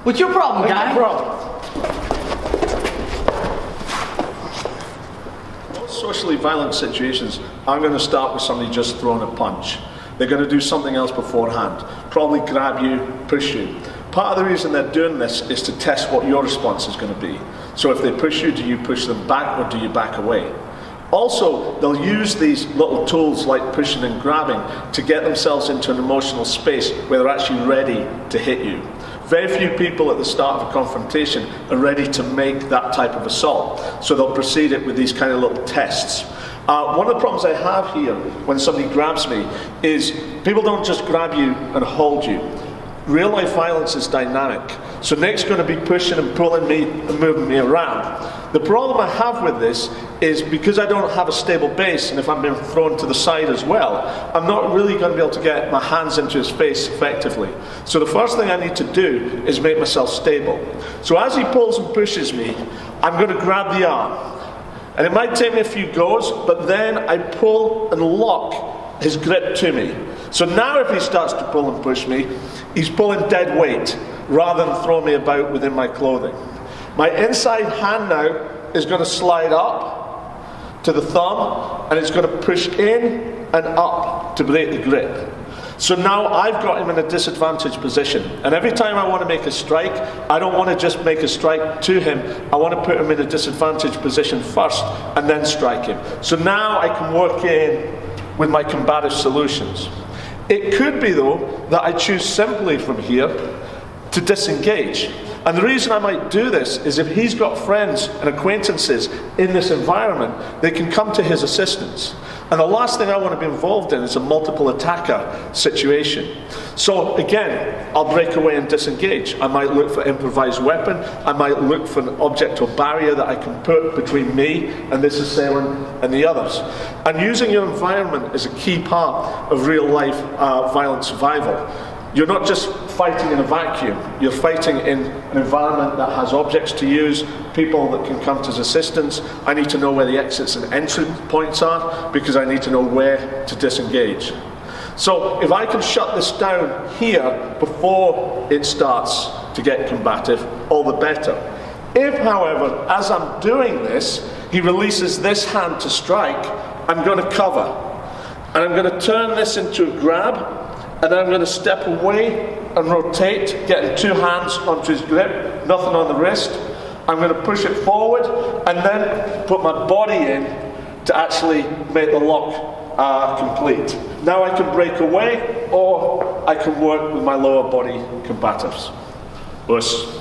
What's your problem, guy? No problem. Most socially violent situations aren't going to start with somebody just throwing a punch. They're going to do something else beforehand. Probably grab you, push you. Part of the reason they're doing this is to test what your response is going to be. So if they push you, do you push them back or do you back away? Also, they'll use these little tools like pushing and grabbing to get themselves into an emotional space where they're actually ready to hit you. Very few people at the start of a confrontation are ready to make that type of assault. So they'll proceed it with these kind of little tests. One of the problems I have here when somebody grabs me is people don't just grab you and hold you. Real life violence is dynamic. So Nick's going to be pushing and pulling me and moving me around. The problem I have with this is because I don't have a stable base, and if I'm being thrown to the side as well, I'm not really going to be able to get my hands into his face effectively. So the first thing I need to do is make myself stable. So as he pulls and pushes me, I'm going to grab the arm. And it might take me a few goes, but then I pull and lock his grip to me. So now if he starts to pull and push me, he's pulling dead weight rather than throwing me about within my clothing. My inside hand now is going to slide up to the thumb, and it's going to push in and up to break the grip. So now I've got him in a disadvantaged position, and every time I want to make a strike, I don't want to just make a strike to him, I want to put him in a disadvantaged position first and then strike him. So now I can work in with my combative solutions. It could be though that I choose simply from here to disengage. And the reason I might do this is if he's got friends and acquaintances in this environment, they can come to his assistance. And the last thing I want to be involved in is a multiple attacker situation. So again, I'll break away and disengage. I might look for improvised weapon. I might look for an object or barrier that I can put between me and this assailant and the others. And using your environment is a key part of real life violent survival. You're not just fighting in a vacuum, you're fighting in an environment that has objects to use, people that can come to his assistance. I need to know where the exits and entry points are because I need to know where to disengage. So if I can shut this down here before it starts to get combative, all the better. If, however, as I'm doing this, he releases this hand to strike, I'm going to cover. And I'm going to turn this into a grab, and then I'm going to step away and rotate, getting two hands onto his grip, nothing on the wrist. I'm going to push it forward and then put my body in to actually make the lock complete. Now I can break away, or I can work with my lower body combatives. Us.